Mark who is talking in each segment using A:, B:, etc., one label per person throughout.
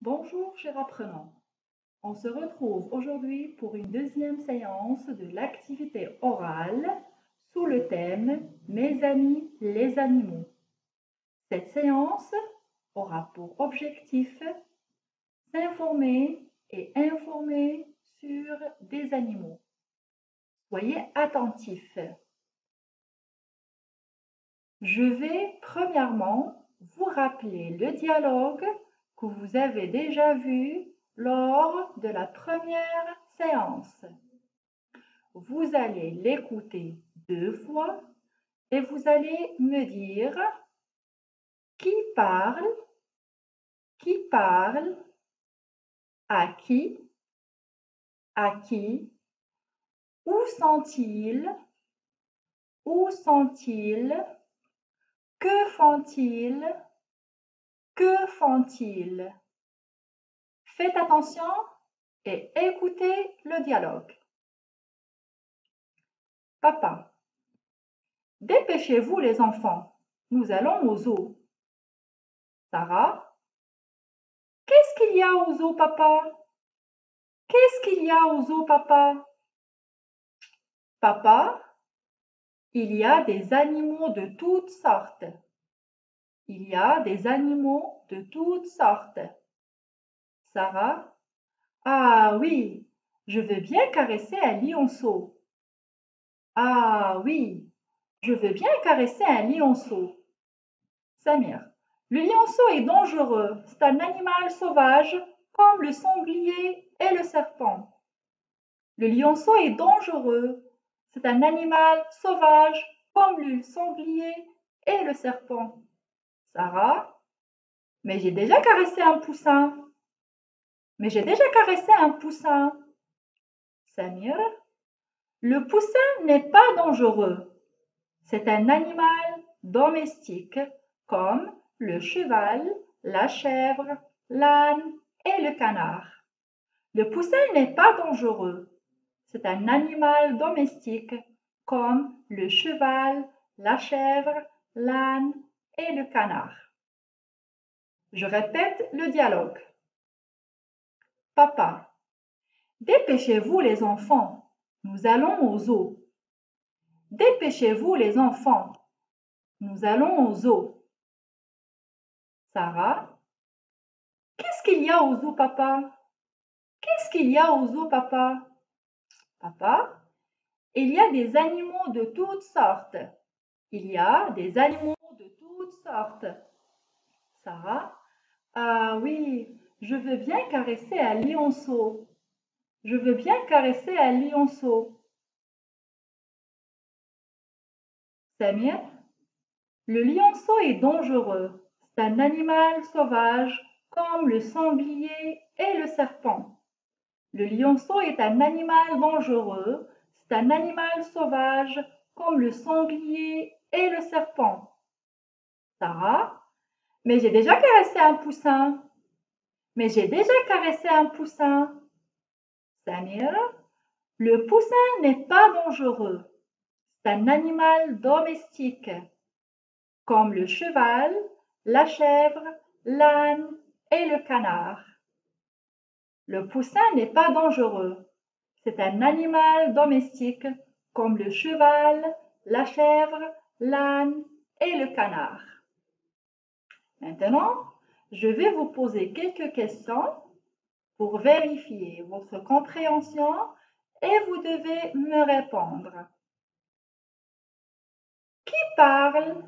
A: Bonjour chers apprenants, on se retrouve aujourd'hui pour une deuxième séance de l'activité orale sous le thème « Mes amis les animaux ». Cette séance aura pour objectif s'informer et informer sur des animaux. Soyez attentifs. Je vais premièrement vous rappeler le dialogue que vous avez déjà vu lors de la première séance. Vous allez l'écouter 2 fois et vous allez me dire qui parle, à qui, où sont-ils, que font-ils, Faites attention et écoutez le dialogue. Papa, dépêchez-vous les enfants, nous allons au zoo. Sarah, qu'est-ce qu'il y a au zoo, papa? Qu'est-ce qu'il y a au zoo, papa? Papa, il y a des animaux de toutes sortes. Il y a des animaux de toutes sortes. Sarah, ah oui, je veux bien caresser un lionceau. Ah oui, je veux bien caresser un lionceau. Samir, le lionceau est dangereux, c'est un animal sauvage comme le sanglier et le serpent. Le lionceau est dangereux, c'est un animal sauvage comme le sanglier et le serpent. Sarah, mais j'ai déjà caressé un poussin. Samir, le poussin n'est pas dangereux. C'est un animal domestique comme le cheval, la chèvre, l'âne et le canard. Le poussin n'est pas dangereux. C'est un animal domestique comme le cheval, la chèvre, l'âne et le canard. Je répète le dialogue. Papa, dépêchez-vous les enfants, nous allons au zoo. Dépêchez-vous les enfants, nous allons au zoo. Sarah, qu'est-ce qu'il y a au zoo, papa? Qu'est-ce qu'il y a au zoo, papa? Papa, il y a des animaux de toutes sortes. Il y a des animaux de toutes sortes. Sarah, ah oui, je veux bien caresser un lionceau. Je veux bien caresser un lionceau. Samir, le lionceau est dangereux. C'est un animal sauvage comme le sanglier et le serpent. Le lionceau est un animal dangereux. C'est un animal sauvage comme le sanglier et le serpent. Sarah, mais j'ai déjà caressé un poussin. Samir, le poussin n'est pas dangereux. C'est un animal domestique comme le cheval, la chèvre, l'âne et le canard. Le poussin n'est pas dangereux. C'est un animal domestique comme le cheval, la chèvre, l'âne et le canard. Maintenant, je vais vous poser quelques questions pour vérifier votre compréhension et vous devez me répondre. Qui parle?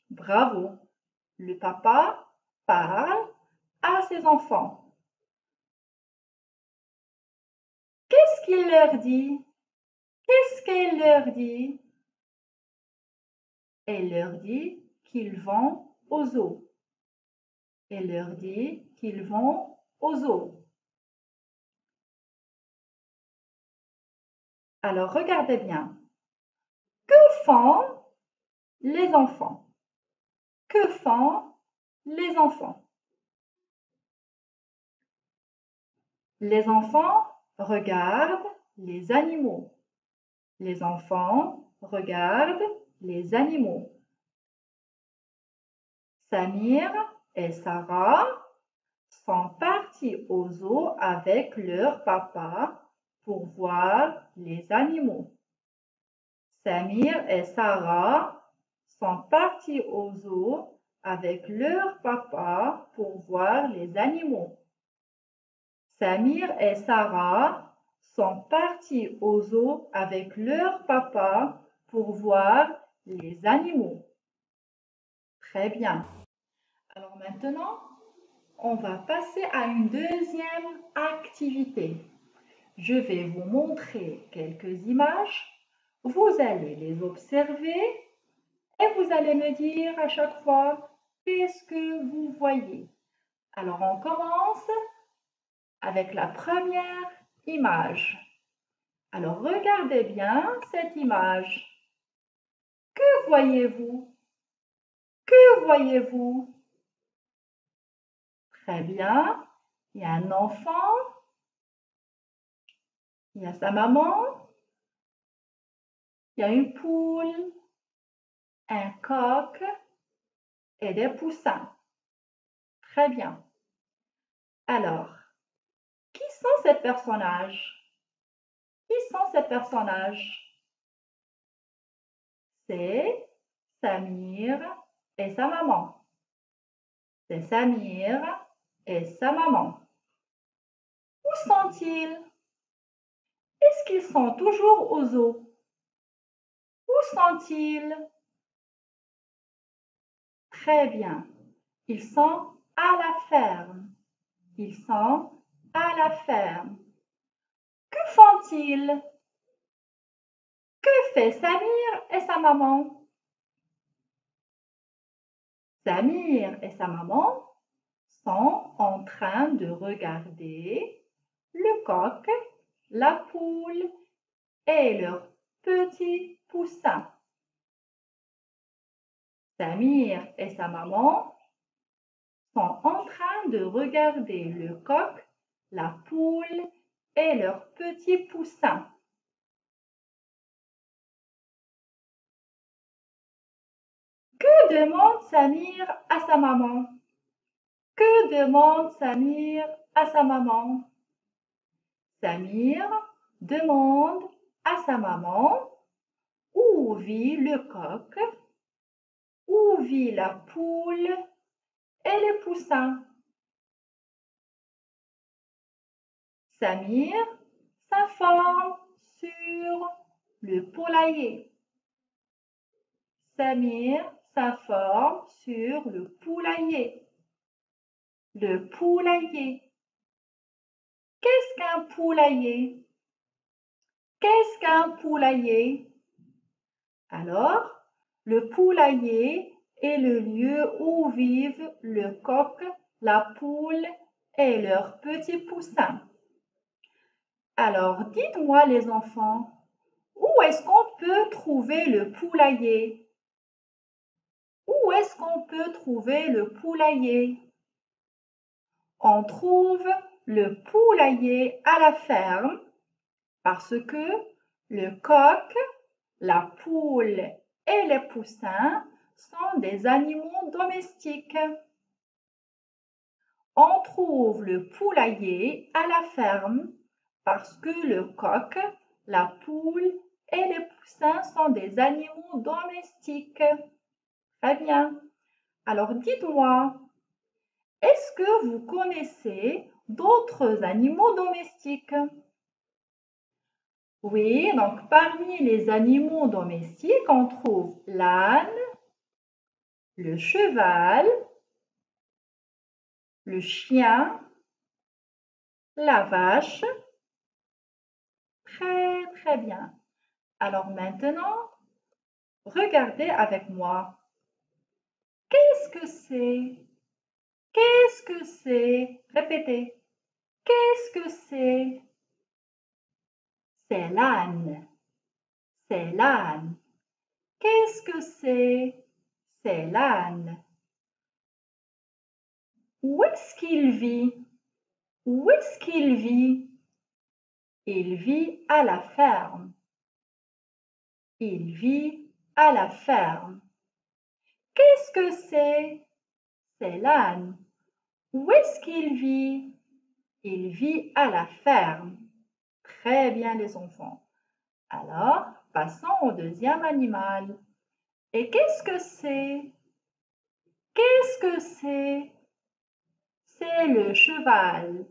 A: Bravo! Le papa parle à ses enfants. Qu'est-ce qu'il leur dit? Elle leur dit qu'ils vont au zoo. Alors, regardez bien. Que font les enfants? Les enfants regardent les animaux. Samir et Sarah sont partis au zoo avec leur papa pour voir les animaux. Samir et Sarah sont partis au zoo avec leur papa pour voir les animaux. Samir et Sarah sont partis au zoo avec leur papa pour voir les animaux. Très bien. Alors maintenant, on va passer à une deuxième activité. Je vais vous montrer quelques images. Vous allez les observer et vous allez me dire à chaque fois qu'est-ce que vous voyez. Alors on commence avec la première image. Alors regardez bien cette image. Que voyez-vous? Que voyez-vous? Très bien. Il y a un enfant. Il y a sa maman. Il y a une poule, un coq et des poussins. Très bien. Alors, qui sont ces personnages? Qui sont ces personnages? C'est Samir et sa maman. C'est Samir et sa maman. Où sont-ils? Est-ce qu'ils sont toujours au zoo? Où sont-ils? Très bien. Ils sont à la ferme. Ils sont à la ferme. Que font-ils? Que fait Samir et sa maman? Samir et sa maman sont en train de regarder le coq, la poule et leurs petits poussins. Samir et sa maman sont en train de regarder le coq, la poule et leurs petits poussins. Que demande Samir à sa maman? Que demande Samir à sa maman? Samir demande à sa maman où vit le coq, où vit la poule et les poussins. Samir s'informe sur le poulailler. Samir s'informe sur le poulailler. Le poulailler. Qu'est-ce qu'un poulailler? Qu'est-ce qu'un poulailler? Alors, le poulailler est le lieu où vivent le coq, la poule et leurs petits poussins. Alors, dites-moi les enfants, où est-ce qu'on peut trouver le poulailler? Où est-ce qu'on peut trouver le poulailler? On trouve le poulailler à la ferme parce que le coq, la poule et les poussins sont des animaux domestiques. On trouve le poulailler à la ferme parce que le coq, la poule et les poussins sont des animaux domestiques. Très bien. Alors dites-moi, est-ce que vous connaissez d'autres animaux domestiques? Oui, donc parmi les animaux domestiques, on trouve l'âne, le cheval, le chien, la vache. Très, très bien. Alors maintenant, regardez avec moi. Qu'est-ce que c'est? Qu'est-ce que c'est? Répétez. Qu'est-ce que c'est? C'est l'âne. C'est l'âne. Qu'est-ce que c'est? C'est l'âne. Où est-ce qu'il vit? Où est-ce qu'il vit? Il vit à la ferme. Il vit à la ferme. Qu'est-ce que c'est? c'est l'âne. Où est-ce qu'il vit? Il vit à la ferme. Très bien les enfants. Alors, passons au deuxième animal. Et qu'est-ce que c'est? Qu'est-ce que c'est? C'est le cheval.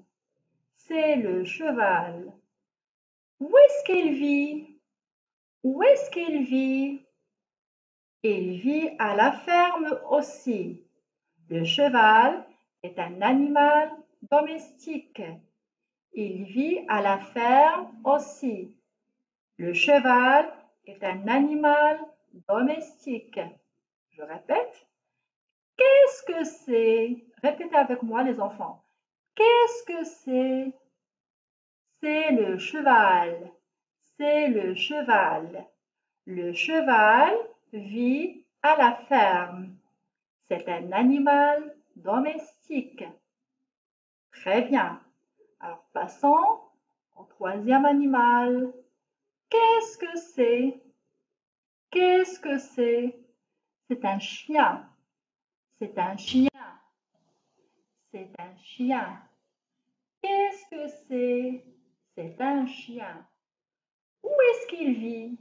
A: C'est le cheval. Où est-ce qu'il vit? Où est-ce qu'il vit? Il vit à la ferme aussi. Le cheval est un animal domestique. Il vit à la ferme aussi. Le cheval est un animal domestique. Je répète. Qu'est-ce que c'est? Répétez avec moi les enfants. Qu'est-ce que c'est? C'est le cheval. C'est le cheval. Le cheval vit à la ferme. C'est un animal domestique. Très bien. Alors passons au troisième animal. Qu'est-ce que c'est? Qu'est-ce que c'est? C'est un chien. C'est un chien. C'est un chien. Qu'est-ce que c'est? C'est un chien. Où est-ce qu'il vit?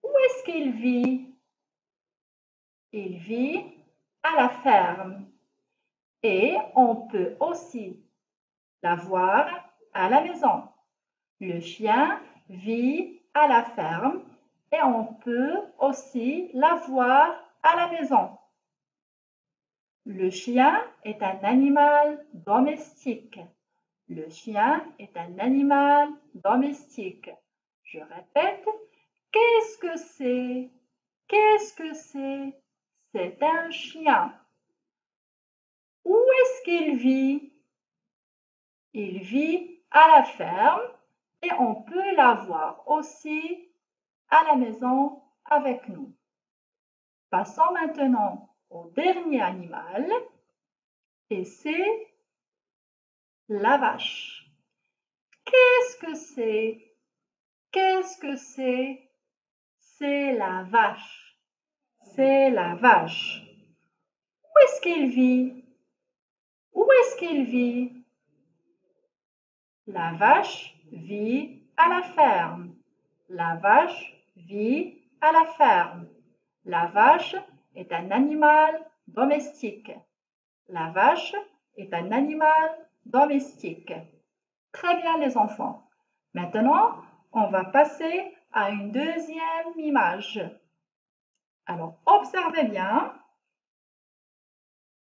A: Où est-ce qu'il vit? Il vit à la ferme. Et on peut aussi l'avoir à la maison. Le chien vit à la ferme et on peut aussi l'avoir à la maison. Le chien est un animal domestique. Le chien est un animal domestique. Je répète, qu'est-ce que c'est? Qu'est-ce que c'est? C'est un chien. Où est-ce qu'il vit? Il vit à la ferme et on peut l'avoir aussi à la maison avec nous. Passons maintenant au dernier animal et c'est la vache. Qu'est-ce que c'est? Qu'est-ce que c'est? C'est la vache. C'est la vache. Où est-ce qu'il vit? Où est-ce qu'il vit? La vache vit à la ferme. La vache vit à la ferme. La vache est un animal domestique. La vache est un animal domestique. Très bien les enfants. Maintenant, on va passer à une deuxième image. Alors, observez bien,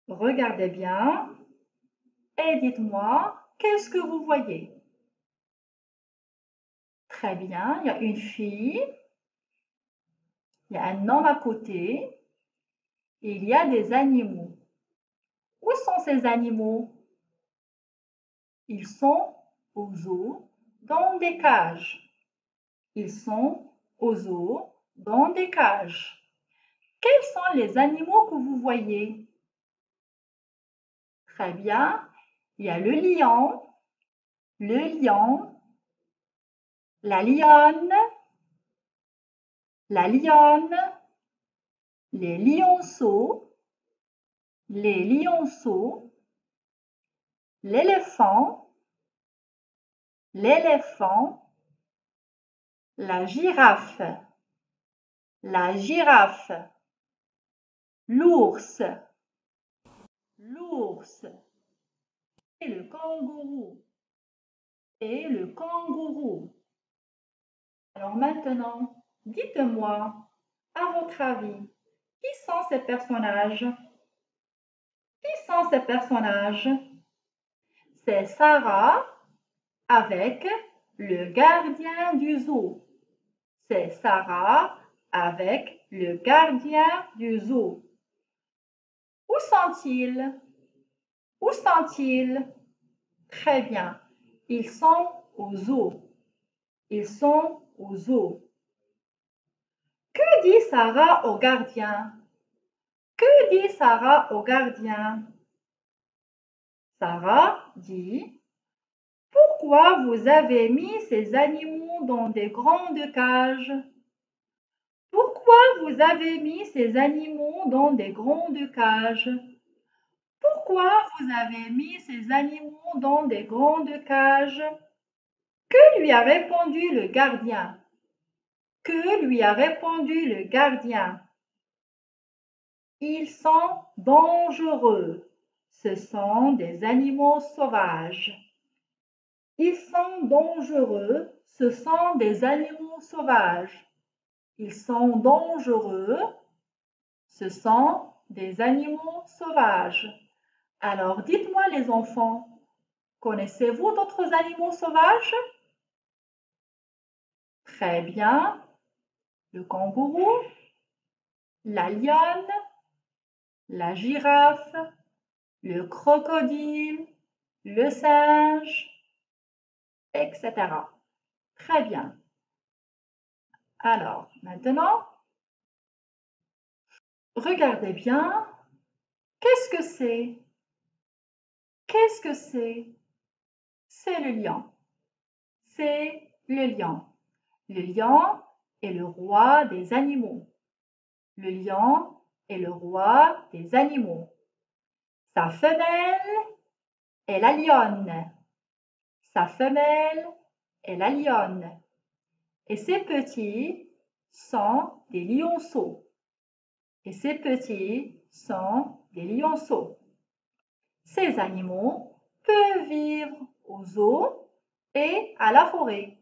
A: regardez bien et dites-moi, qu'est-ce que vous voyez? Très bien, il y a une fille, il y a un homme à côté et il y a des animaux. Où sont ces animaux? Ils sont aux zoo dans des cages. Ils sont aux zoo dans des cages. Quels sont les animaux que vous voyez? Très bien. Il y a le lion, la lionne, les lionceaux, l'éléphant, la girafe, l'ours et le kangourou. Alors maintenant, dites-moi, à votre avis, qui sont ces personnages? Qui sont ces personnages? C'est Sarah avec le gardien du zoo. C'est Sarah avec le gardien du zoo. Où sont-ils? Où sont-ils? Très bien. Ils sont au zoo. Ils sont au zoo. Que dit Sarah au gardien? Que dit Sarah au gardien? Sarah dit: pourquoi vous avez mis ces animaux dans des grandes cages? Pourquoi vous avez mis ces animaux dans des grandes cages? Pourquoi vous avez mis ces animaux dans des grandes cages? Que lui a répondu le gardien? Que lui a répondu le gardien? Ils sont dangereux. Ce sont des animaux sauvages. Ils sont dangereux. Ce sont des animaux sauvages. Ils sont dangereux. Ce sont des animaux sauvages. Alors, dites-moi les enfants, connaissez-vous d'autres animaux sauvages? Très bien. Le kangourou, la lionne, la girafe, le crocodile, le singe, etc. Très bien. Alors, maintenant, regardez bien. Qu'est-ce que c'est? Qu'est-ce que c'est? C'est le lion. C'est le lion. Le lion est le roi des animaux. Le lion est le roi des animaux. Sa femelle est la lionne. Sa femelle est la lionne. Et ses petits sont des lionceaux. Et ces petits sont des lionceaux. Ces animaux peuvent vivre aux eaux et à la forêt.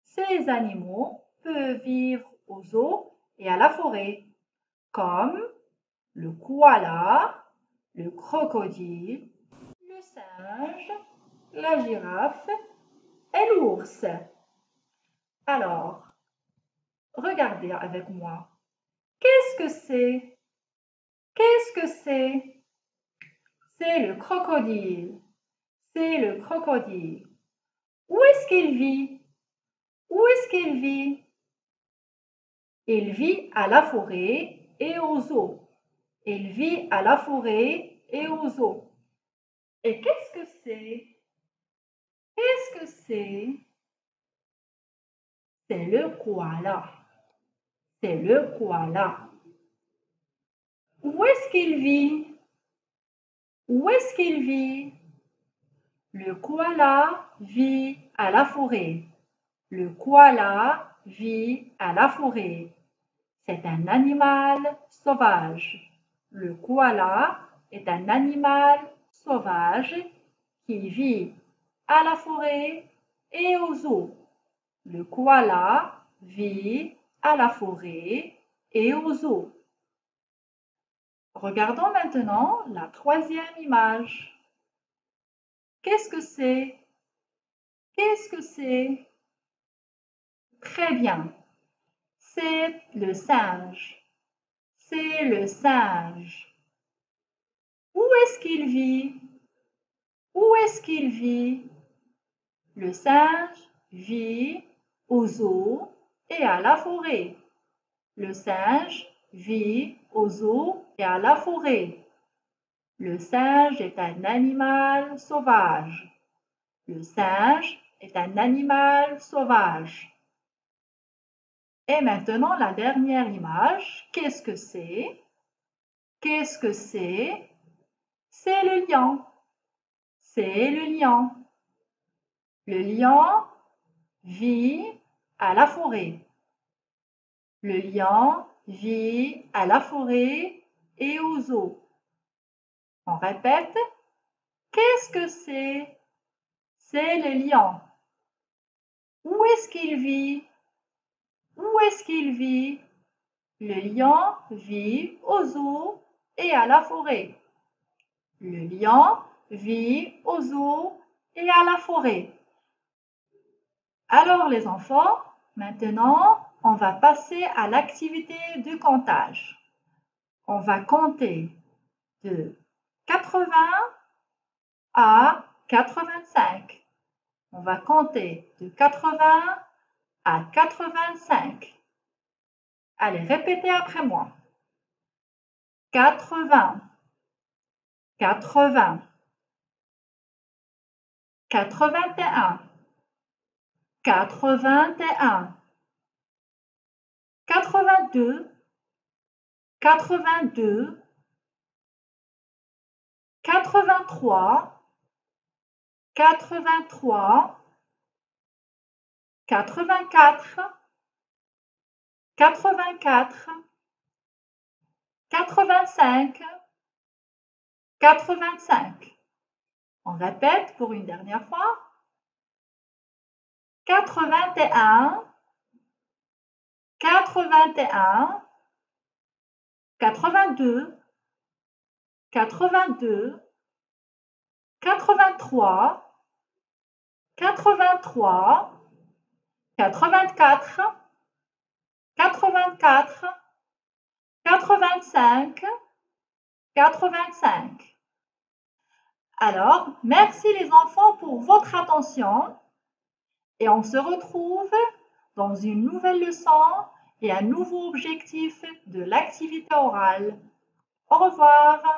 A: Ces animaux peuvent vivre aux eaux et à la forêt, comme le koala, le crocodile, le singe, la girafe et l'ours. Alors, regardez avec moi. Qu'est-ce que c'est? Qu'est-ce que c'est? C'est le crocodile. C'est le crocodile. Où est-ce qu'il vit? Où est-ce qu'il vit? Il vit à la forêt et aux eaux. Il vit à la forêt et aux eaux. Et qu'est-ce que c'est? Qu'est-ce que c'est? C'est le koala. C'est le koala. Où est-ce qu'il vit? Où est-ce qu'il vit? Le koala vit à la forêt. Le koala vit à la forêt. C'est un animal sauvage. Le koala est un animal sauvage qui vit à la forêt et aux eaux. Le koala vit à la forêt et aux eaux. Regardons maintenant la troisième image. Qu'est-ce que c'est? Qu'est-ce que c'est? Très bien. C'est le singe. C'est le singe. Où est-ce qu'il vit? Où est-ce qu'il vit? Le singe vit aux eaux et à la forêt. Le singe vit aux eaux et à la forêt. Le singe est un animal sauvage. Le singe est un animal sauvage. Et maintenant, la dernière image. Qu'est-ce que c'est? Qu'est-ce que c'est? C'est le lion. C'est le lion. Le lion vit à la forêt. Le lion vit à la forêt et aux eaux. On répète. Qu'est-ce que c'est? C'est le lion. Où est-ce qu'il vit? Où est-ce qu'il vit? Le lion vit aux eaux et à la forêt. Le lion vit aux eaux et à la forêt. Alors les enfants, maintenant, on va passer à l'activité du comptage. On va compter de 80 à 85. On va compter de 80 à 85. Allez, répétez après moi. 80, 80, 81, 81, 82, 82, 83, 83, 84, 84, 85, 85. On répète pour une dernière fois. 81, 81, 82, 82, 83, 83, 84, 84, 85, 85. Alors, merci les enfants pour votre attention et on se retrouve dans une nouvelle leçon et un nouveau objectif de l'activité orale. Au revoir.